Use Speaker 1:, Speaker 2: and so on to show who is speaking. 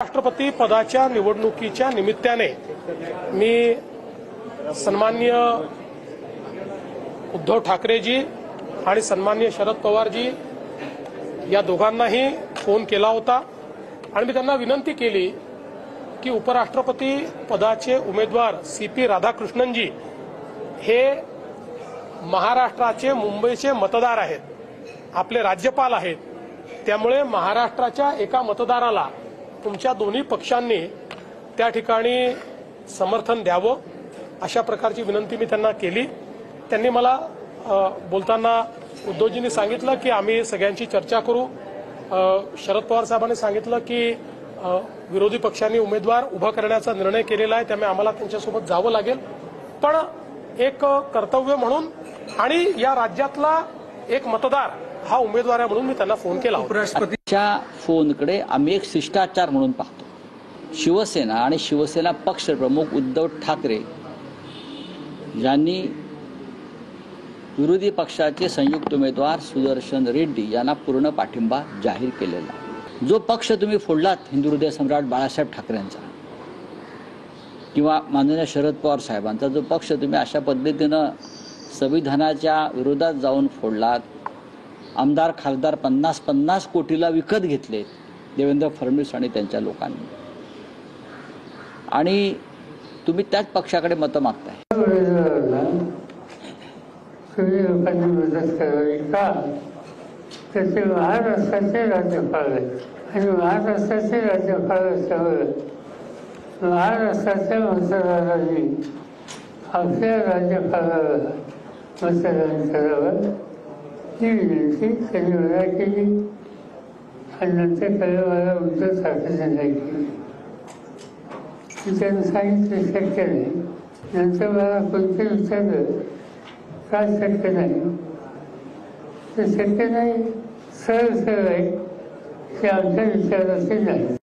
Speaker 1: राष्ट्रपती पदाच्या निवडणुकीच्या निमित्ताने मी सन्माननीय उद्धव ठाकरेजी आणि सन्माननीय शरद पवारजी या दोघांनाही फोन केला होता आणि मी त्यांना विनंती केली की उपराष्ट्रपती पदाचे उमेदवार सीपी राधाकृष्णनजी हे महाराष्ट्राचे मुंबईचे मतदार आहेत, आपले राज्यपाल आहेत। त्यामुळे महाराष्ट्राच्या एका मतदाराला तुमच्या दोन्ही पक्षांनी त्या ठिकाणी समर्थन द्यावं अशा प्रकारची विनंती मी त्यांना केली। त्यांनी मला बोलताना उद्धवजींनी सांगितलं की आम्ही सगळ्यांची चर्चा करू। शरद पवार साहेबांनी सांगितलं की विरोधी पक्षांनी उमेदवार उभा करण्याचा निर्णय केलेला आहे, त्यामुळे आम्हाला त्यांच्यासोबत जावं लागेल। पण एक कर्तव्य म्हणून आणि या राज्यातला एक मतदार हा उमेदवार आहे म्हणून मी त्यांना फोन केला।
Speaker 2: उपराष्ट्रपतीच्या फोनकडे आम्ही एक शिष्टाचार म्हणून पाहतो। शिवसेना आणि शिवसेना पक्ष प्रमुख उद्धव ठाकरे यांनी विरोधी पक्षाचे संयुक्त उमेदवार सुदर्शन रेड्डी यांना पूर्ण पाठिंबा जाहीर केलेला। जो पक्ष तुम्ही फोडलात हिंदू हृदय सम्राट बाळासाहेब ठाकरेंचा किंवा माननीय शरद पवार साहेबांचा जो पक्ष तुम्ही अशा पद्धतीनं संविधानाच्या विरोधात जाऊन फोडलात, आमदार खासदार 50-50 कोटीला विकत घेतले देवेंद्र फडणवीस आणि त्यांच्या लोकांनी, आणि तुम्ही त्याच पक्षाकडे मतं मागताय।
Speaker 3: तुम्ही लोकांनी मदत करावी का? त्याचे महाराष्ट्राचे राज्यपाल आहेत आणि महाराष्ट्राचे राज्यपाल असल्यावर महाराष्ट्राच्या मतदारांनी आपल्या राज्यपालाला मतदान करावं ही विनंती त्यांनी मला केली आणि नंतर त्याला मला उद्धव ठाकरेंनी केली। त्यांनी सांगितलं शक्य नाही। नंतर मला कोणते विचारलं का शक्य नाही, ते शक्य नाही सरळ सरळ आहे की आमच्या विचाराचे नाही।